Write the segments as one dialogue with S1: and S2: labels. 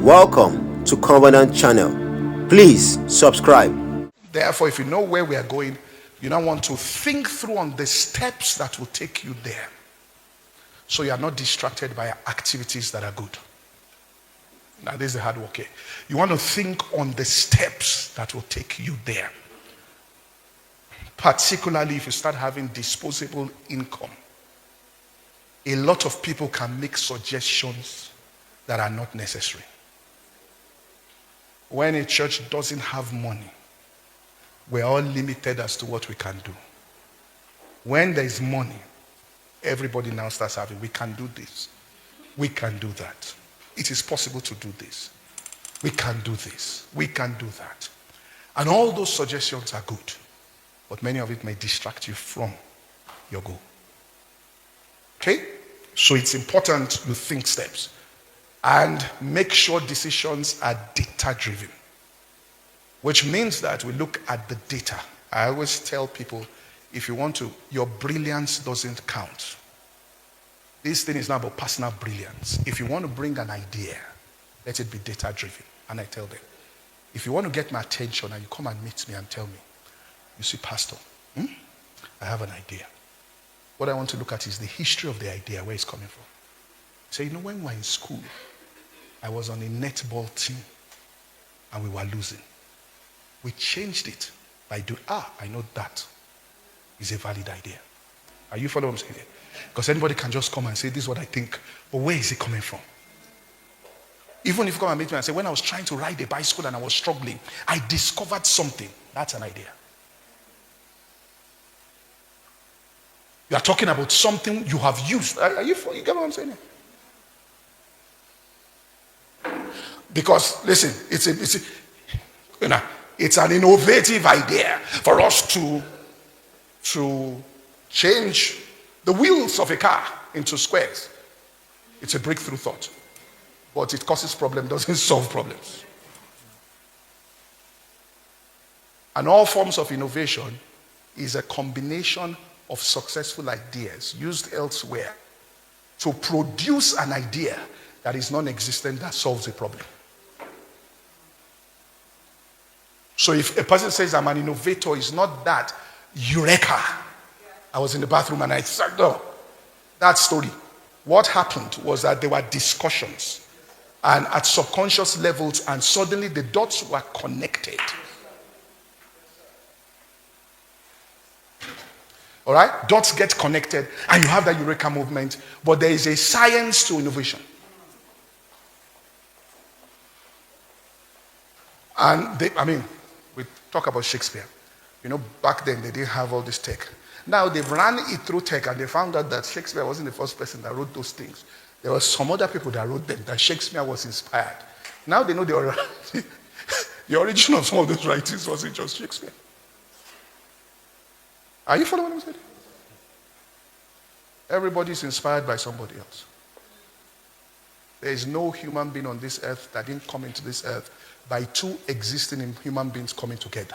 S1: Welcome to Covenant Channel. Please subscribe.
S2: Therefore, if you know where we are going, you now want to think through on the steps that will take you there. So you are not distracted by activities that are good. Now, this is the hard work here. You want to think on the steps that will take you there. Particularly if you start having disposable income. A lot of people can make suggestions that are not necessary. When a church doesn't have money, we're all limited as to what we can do. When there is money, everybody now starts having, we can do this. We can do that. It is possible to do this. We can do this. We can do that. And all those suggestions are good. But many of it may distract you from your goal. Okay? So it's important you think steps. And make sure decisions are data-driven. Which means that we look at the data. I always tell people, if you want to, your brilliance doesn't count. This thing is not about personal brilliance. If you want to bring an idea, let it be data-driven. And I tell them, if you want to get my attention and you come and meet me and tell me, you see, Pastor, I have an idea. What I want to look at is the history of the idea, where it's coming from. So, when we were in school, I was on a netball team and we were losing. We changed it by doing, I know that is a valid idea. Are you following what I'm saying here? Because anybody can just come and say, this is what I think, but where is it coming from? Even if you come and meet me and say, when I was trying to ride a bicycle and I was struggling, I discovered something. That's an idea. You are talking about something you have used. You get what I'm saying here? Because, listen, it's an innovative idea for us to change the wheels of a car into squares. It's a breakthrough thought. But it causes problems, doesn't solve problems. And all forms of innovation is a combination of successful ideas used elsewhere to produce an idea that is non-existent that solves a problem. So if a person says, I'm an innovator, it's not that eureka. I was in the bathroom and I said, no. That story. What happened was that there were discussions and at subconscious levels, and suddenly the dots were connected. All right? Dots get connected and you have that eureka movement, but there is a science to innovation. And we talk about Shakespeare. Back then they didn't have all this tech. Now they've run it through tech and they found out that Shakespeare wasn't the first person that wrote those things. There were some other people that wrote them, that Shakespeare was inspired. Now they know the origin of some of those writings wasn't just Shakespeare. Are you following what I'm saying? Everybody's inspired by somebody else. There is no human being on this earth that didn't come into this earth by two existing human beings coming together.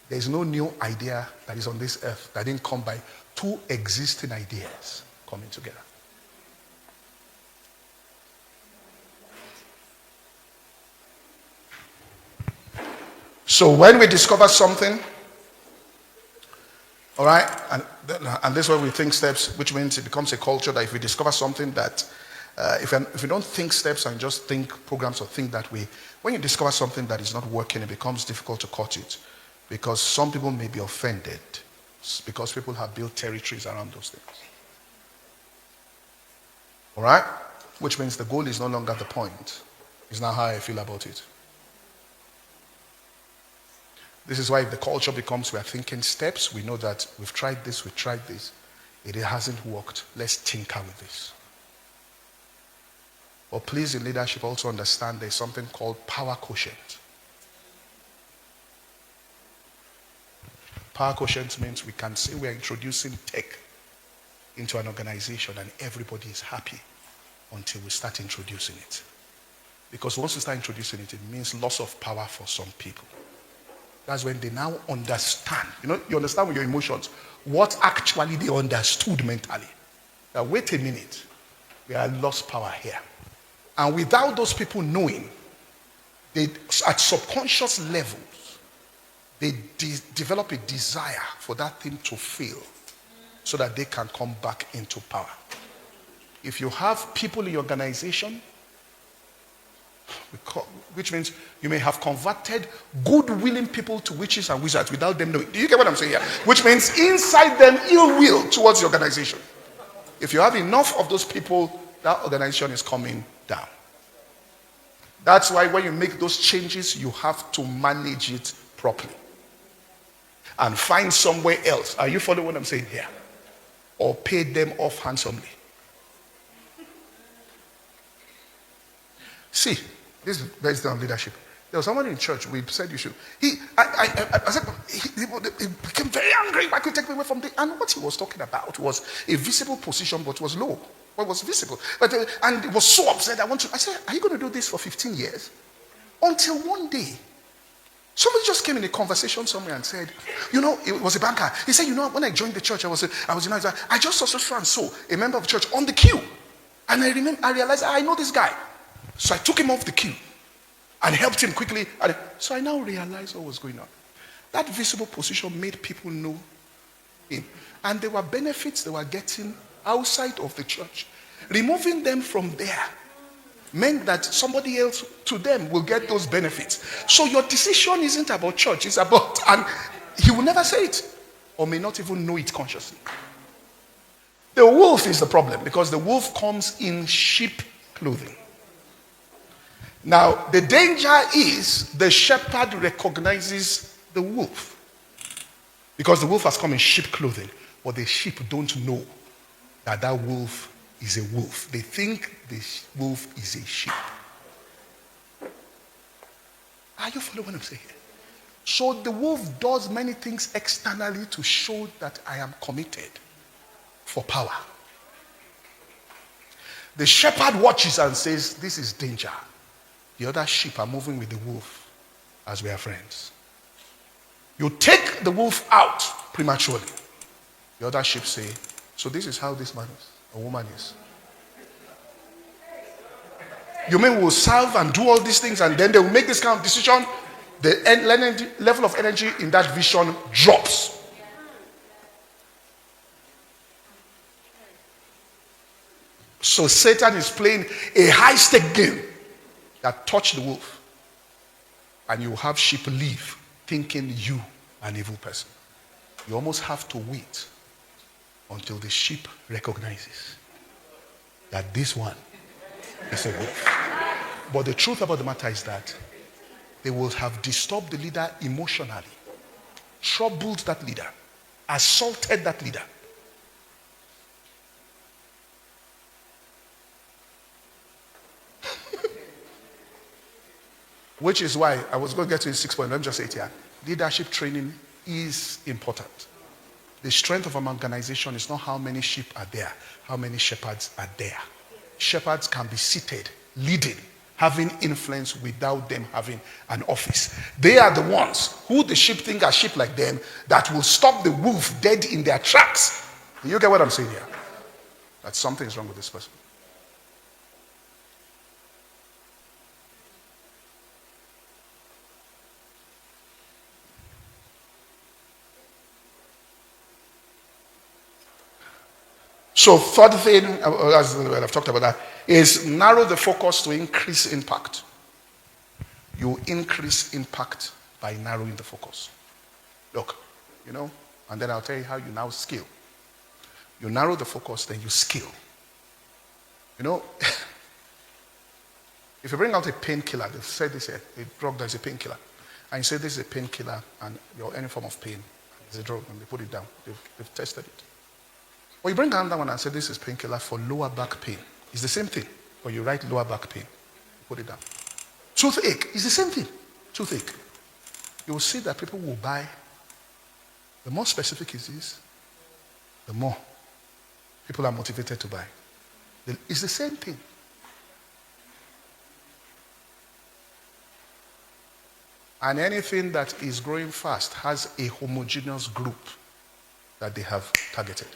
S2: There is no new idea that is on this earth that didn't come by two existing ideas coming together. So when we discover something, all right, and this is where we think steps, which means it becomes a culture that if we discover something that, if we don't think steps and just think programs or think that way, when you discover something that is not working, it becomes difficult to cut it. Because some people may be offended because people have built territories around those things. All right? Which means the goal is no longer the point. It's not how I feel about it. This is why if the culture becomes we are thinking steps, we know that we've tried this, it hasn't worked. Let's tinker with this. But please, in leadership, also understand there's something called power quotient. Power quotient means we can say we're introducing tech into an organization and everybody is happy until we start introducing it. Because once we start introducing it, it means loss of power for some people. That's when they now understand. You understand with your emotions what actually they understood mentally. Wait a minute, we have lost power here. And without those people knowing, They, at subconscious levels, they develop a desire for that thing to fail so that they can come back into power. If you have people in your organization, which means you may have converted good willing people to witches and wizards without them knowing. Do you get what I'm saying here? Which means inside them ill will towards the organization. If you have enough of those people, that organization is coming down. That's why when you make those changes, you have to manage it properly and find somewhere else. Are you following what I'm saying here? Or pay them off handsomely. See, this is based on leadership. There was someone in church, we said you should. He became very angry. Why could you take me away from the... And what he was talking about was a visible position, but was low. What was visible. And he was so upset. I said, are you going to do this for 15 years? Until one day, somebody just came in a conversation somewhere and said, it was a banker. He said, when I joined the church, I just saw so and so, a member of the church, on the queue. And I realized, I know this guy. So I took him off the queue and helped him quickly. So I now realized what was going on. That visible position made people know him. And there were benefits they were getting outside of the church. Removing them from there meant that somebody else to them will get those benefits. So your decision isn't about church, it's about, and he will never say it, or may not even know it consciously. The wolf is the problem, because the wolf comes in sheep clothing. Now, the danger is the shepherd recognizes the wolf, because the wolf has come in sheep clothing, but the sheep don't know that wolf is a wolf. They think the wolf is a sheep. Are you following what I'm saying here? So the wolf does many things externally to show that I am committed for power. The shepherd watches and says, this is danger. The other sheep are moving with the wolf as we are friends. You take the wolf out prematurely. The other sheep say, so this is how this man is, a woman is. You mean we'll serve and do all these things and then they will make this kind of decision? The level of energy in that vision drops. So Satan is playing a high-stake game that touched the wolf. And you have sheep leave thinking you are an evil person. You almost have to wait until the sheep recognizes that this one is a wolf. But the truth about the matter is that they will have disturbed the leader emotionally, troubled that leader, assaulted that leader. Which is why I was going to get to 6 point. Let me just say it here. Leadership training is important. The strength of an organization is not how many sheep are there, how many shepherds are there. Shepherds can be seated, leading, having influence without them having an office. They are the ones who the sheep think are sheep like them that will stop the wolf dead in their tracks. You get what I'm saying here? That something is wrong with this person. So third thing, as I've talked about that, is narrow the focus to increase impact. You increase impact by narrowing the focus. Look, and then I'll tell you how you now scale. You narrow the focus, then you scale. If you bring out a painkiller, they've said this here, a drug that is a painkiller, and you say this is a painkiller and you're any form of pain, it's a drug, and they put it down. They've tested it. Or you bring another one and say this is painkiller for lower back pain. It's the same thing. Or you write lower back pain. You put it down. Toothache is the same thing. Toothache. You will see that people will buy. The more specific it is, the more people are motivated to buy. It's the same thing. And anything that is growing fast has a homogeneous group that they have targeted.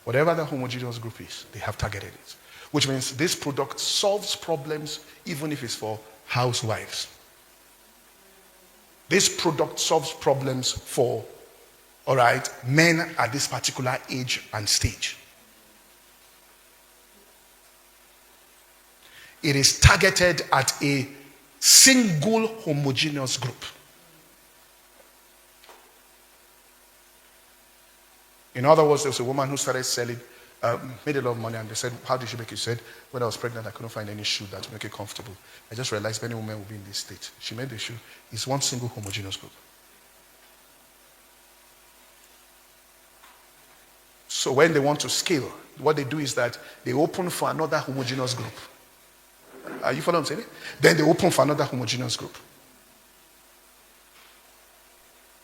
S2: Whatever the homogeneous group is, they have targeted it. which means this product solves problems even if it's for housewives. This product solves problems for, all right, men at this particular age and stage. It is targeted at a single homogeneous group. In other words, there was a woman who started selling, made a lot of money, and they said, how did she make it? She said, when I was pregnant, I couldn't find any shoe that would make it comfortable. I just realized many women will be in this state. She made the shoe. It's one single homogeneous group. So when they want to scale, what they do is that they open for another homogeneous group. Are you following what I'm saying? Then they open for another homogeneous group.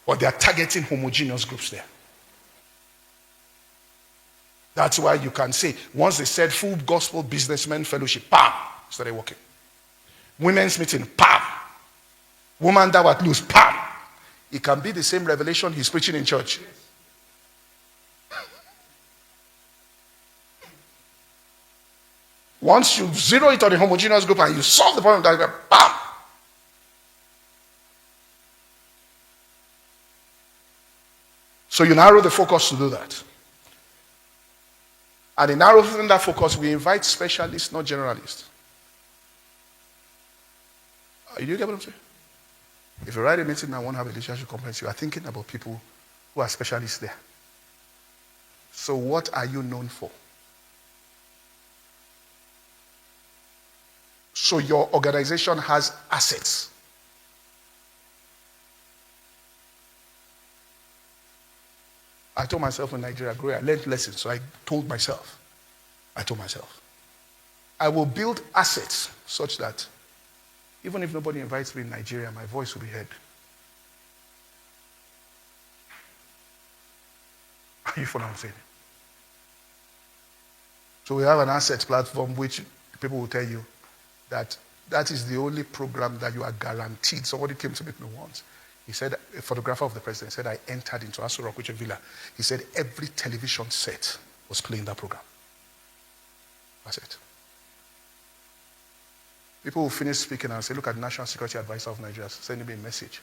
S2: But they are targeting homogeneous groups there. That's why you can say, once they said full gospel businessmen fellowship, bam, started working. Women's meeting, bam. Woman that would lose, bam. It can be the same revelation he's preaching in church. Once you zero it on the homogeneous group and you solve the problem, that bam. So you narrow the focus to do that. And in narrowing that focus, we invite specialists, not generalists. You get what I'm saying? If you write a meeting and want to have a leadership conference, you are thinking about people who are specialists there. So what are you known for? So your organization has assets. I told myself in Nigeria, I learned lessons, so I told myself, I will build assets such that even if nobody invites me in Nigeria, my voice will be heard. Are you following what I'm saying? So we have an assets platform which people will tell you that is the only program that you are guaranteed. Somebody came to meet me once. He said, a photographer of the president said, I entered into Aso Rock, which is a villa. He said, every television set was playing that program. That's it. People will finish speaking and say, look at the National Security Advisor of Nigeria sending me a message.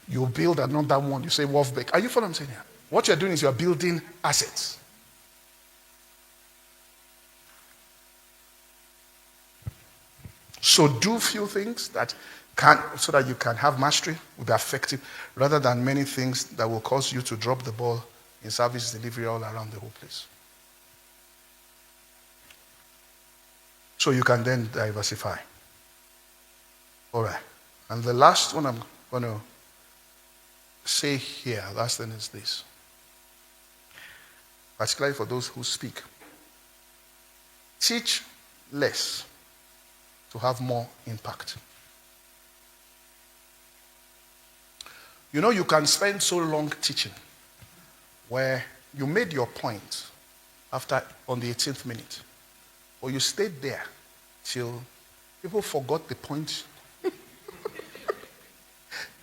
S2: You build another one. You say, Wolfbeck. Are you following what I'm saying here? What you're doing is you're building assets. So do few things that can, so that you can have mastery, will be effective, rather than many things that will cause you to drop the ball in service delivery all around the whole place. So you can then diversify. All right. And the last one I'm going to say here, last thing is this. Particularly for those who speak. Teach less to have more impact. You know, you can spend so long teaching where you made your point on the 18th minute, or you stayed there till people forgot the point.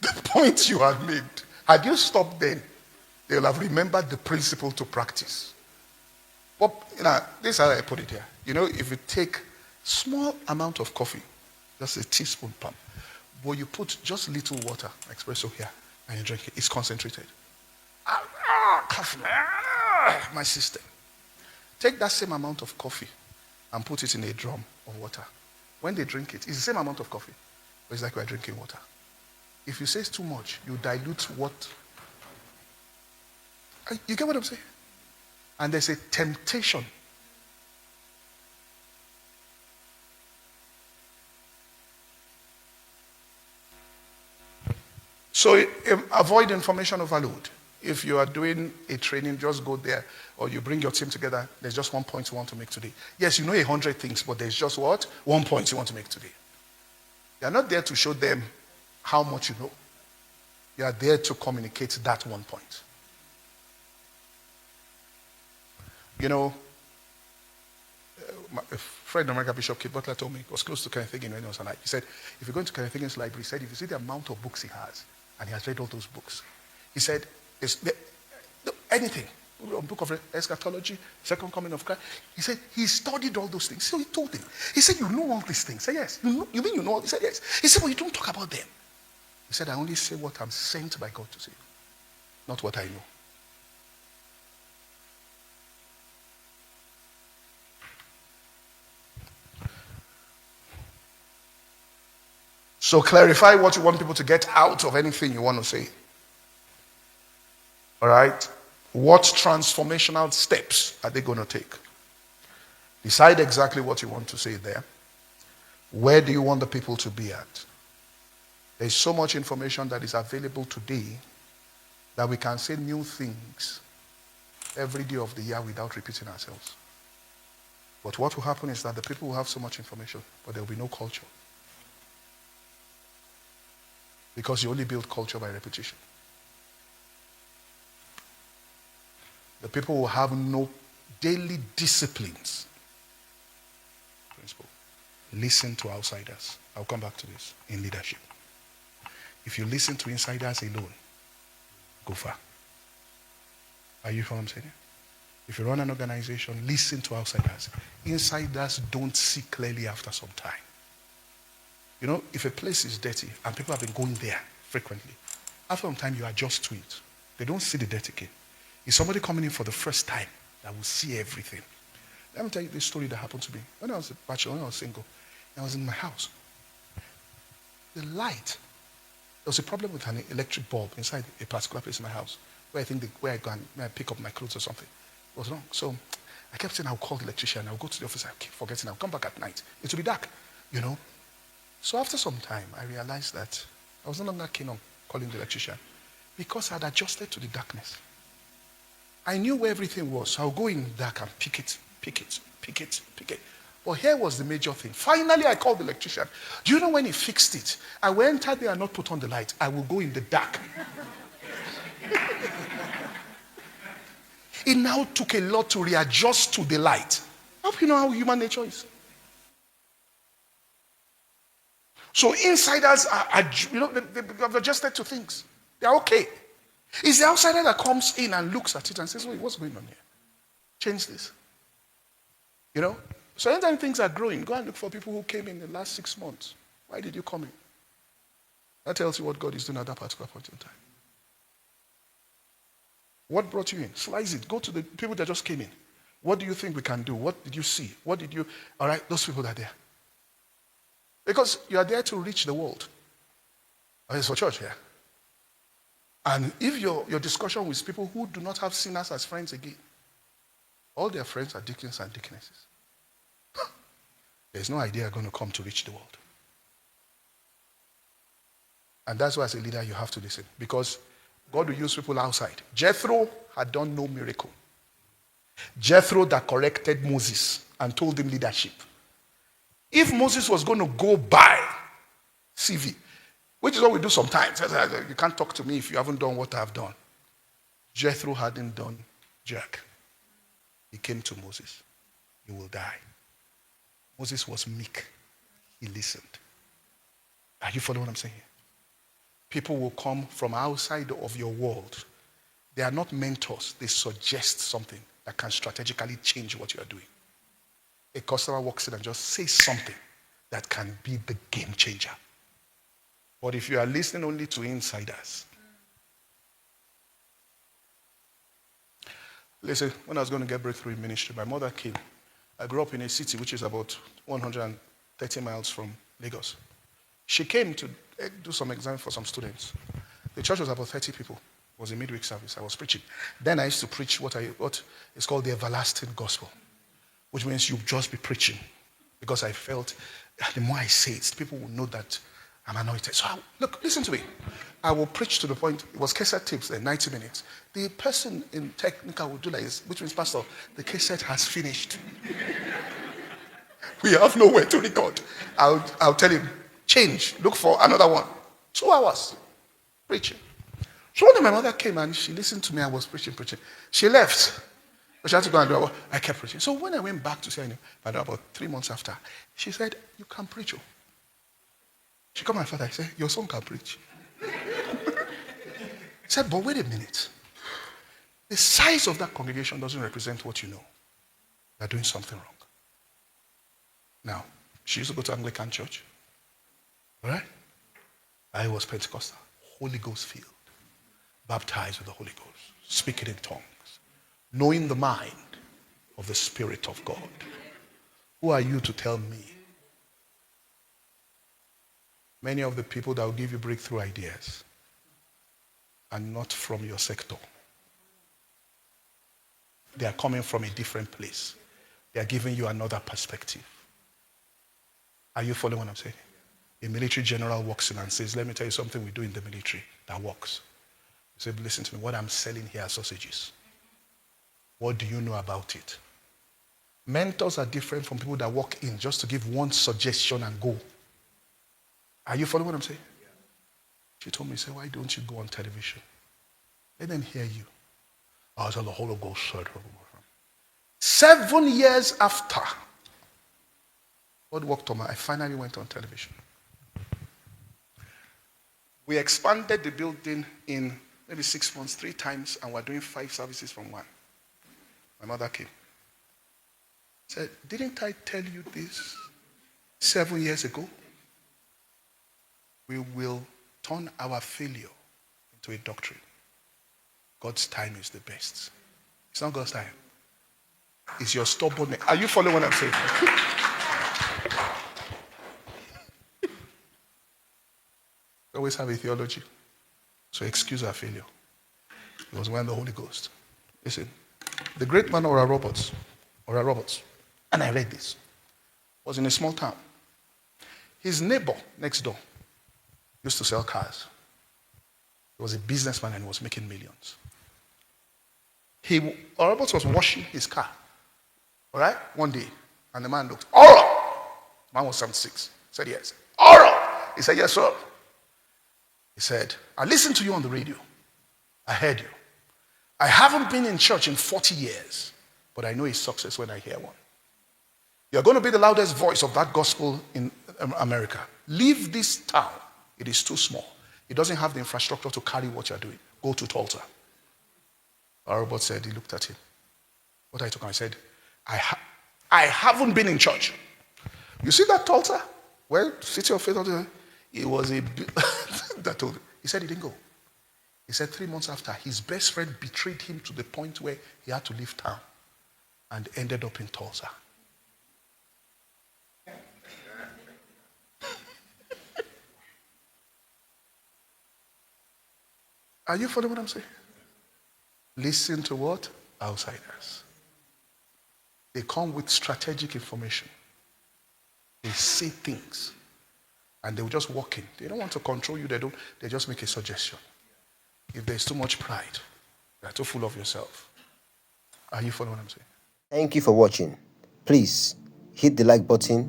S2: The point you had made. Had you stopped then, they will have remembered the principle to practice. But this is how I put it here. You know, if you take small amount of coffee, just a teaspoon pump, but you put just little water, espresso here, and you drink it, it's concentrated. Coffee, my system. Take that same amount of coffee and put it in a drum of water. When they drink it, it's the same amount of coffee, but it's like we're drinking water. If you say it's too much, you dilute what? You get what I'm saying? And there's a temptation. So avoid information overload. If you are doing a training, just go there, or you bring your team together, there's just 1 point you want to make today. Yes, you know 100 things, but there's just what? 1 point you want to make today. You are not there to show them how much you know. You are there to communicate that 1 point. You know, a friend of America, Bishop Kit Butler, told me, he was close to Kenneth Hagin when he was alive. He said, if you go into Kenneth Hagin's library, he said, if you see the amount of books he has, and he has read all those books, he said, anything, book of eschatology, second coming of Christ. He said he studied all those things. So he told him. He said, you know all these things. I said, yes. You mean you know all? He said, yes. He said, but you don't talk about them. He said, I only say what I'm sent by God to say, not what I know. So clarify what you want people to get out of anything you want to say. All right? What transformational steps are they going to take? Decide exactly what you want to say there. Where do you want the people to be at? There's so much information that is available today that we can say new things every day of the year without repeating ourselves. But what will happen is that the people will have so much information, but there will be no culture. Because you only build culture by repetition. The people will have no daily disciplines. Principle. Listen to outsiders. I'll come back to this in leadership. If you listen to insiders alone, go far. Are you following what I'm saying? If you run an organization, listen to outsiders. Insiders don't see clearly after some time. You know, if a place is dirty and people have been going there frequently, after some time you adjust to it. They don't see the dirt again. It's somebody coming in for the first time that will see everything. Let me tell you this story that happened to me. When I was a bachelor, when I was single, I was in my house. The light, there was a problem with an electric bulb inside a particular place in my house where I go and pick up my clothes or something. It was wrong. So I kept saying I'll call the electrician, I'll go to the office, I'll keep forgetting, I'll come back at night. It will be dark, you know. So after some time, I realized that I was no longer keen on calling the electrician because I had adjusted to the darkness. I knew where everything was, so I'll go in dark and pick it. But here was the major thing. Finally, I called the electrician. Do you know when he fixed it? I will enter there and not put on the light. I will go in the dark. It now took a lot to readjust to the light. I hope you know how human nature is. So insiders they've adjusted to things. They're okay. It's the outsider that comes in and looks at it and says, wait, what's going on here? Change this. You know? So anytime things are growing, go and look for people who came in the last 6 months. Why did you come in? That tells you what God is doing at that particular point in time. What brought you in? Slice it. Go to the people that just came in. What do you think we can do? What did you see? All right, those people are there. Because you are there to reach the world. It's for church here. And if your discussion with people who do not have sinners as friends again, all their friends are deacons and deaconesses. There's no idea going to come to reach the world. And that's why as a leader you have to listen. Because God will use people outside. Jethro had done no miracle. Jethro that corrected Moses and told him leadership. If Moses was going to go by CV, which is what we do sometimes. You can't talk to me if you haven't done what I've done. Jethro hadn't done jack. He came to Moses. You will die. Moses was meek. He listened. Are you following what I'm saying? People will come from outside of your world. They are not mentors. They suggest something that can strategically change what you are doing. A customer walks in and just says something that can be the game changer. But if you are listening only to insiders. Listen, when I was going to get breakthrough in ministry, my mother came. I grew up in a city which is about 130 miles from Lagos. She came to do some exam for some students. The church was about 30 people. It was a midweek service. I was preaching. Then I used to preach what is called the everlasting gospel, which means you just be preaching. Because I felt the more I say it, people will know that I'm anointed. So listen to me. I will preach to the point, it was cassette tapes then, 90 minutes. The person in technical will do like this, which means, Pastor, the cassette has finished. We have nowhere to record. I'll tell him, change, look for another one. 2 hours preaching. So when my mother came and she listened to me, I was preaching. She left. But she had to go and do it. I kept preaching. So when I went back to see her, about 3 months after, she said, you can preach. She called my father. I said, your son can preach. He said, but wait a minute. The size of that congregation doesn't represent what you know. You're doing something wrong. Now, she used to go to Anglican church. All right? I was Pentecostal. Holy Ghost filled. Baptized with the Holy Ghost. Speaking in tongues. Knowing the mind of the Spirit of God. Who are you to tell me? Many of the people that will give you breakthrough ideas are not from your sector. They are coming from a different place. They are giving you another perspective. Are you following what I'm saying? A military general walks in and says, let me tell you something we do in the military that works. You say, listen to me, what I'm selling here are sausages. What do you know about it? Mentors are different from people that walk in just to give one suggestion and go. Are you following what I'm saying? She told me, why don't you go on television? Let them hear you. I was on the Holy Ghost said. 7 years after God worked on me, I finally went on television. We expanded the building in maybe 6 months, 3 times, and we're doing 5 services from 1. My mother came. Said, didn't I tell you this 7 years ago? We will turn our failure into a doctrine. God's time is the best. It's not God's time. It's your stubbornness. Are you following what I'm saying? We always have a theology. So excuse our failure. It was when the Holy Ghost. Listen, the great man Oral Roberts, and I read this, was in a small town. His neighbor next door used to sell cars. He was a businessman and he was making millions. Oral Roberts was washing his car, all right, one day, and the man looked, Oral! The man was 76. He said, yes. Oral! He said, yes, sir. He said, I listened to you on the radio. I heard you. I haven't been in church in 40 years, but I know it's success when I hear one. You're going to be the loudest voice of that gospel in America. Leave this town. It is too small. It doesn't have the infrastructure to carry what you're doing. Go to Tulsa. Robert said, he looked at him. What I took him, I said, I haven't been in church. You see that Tulsa? Well, City of Faith, it was a that told him. He said he didn't go. He said 3 months after, his best friend betrayed him to the point where he had to leave town and ended up in Tulsa. Are you following what I'm saying? Listen to what? Outsiders. They come with strategic information. They say things. And they will just walk in. They don't want to control you. They just make a suggestion. If there's too much pride, you're too full of yourself. Are you following what I'm saying?
S1: Thank you for watching. Please hit the like button,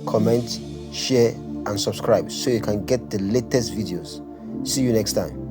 S1: comment, share, and subscribe so you can get the latest videos. See you next time.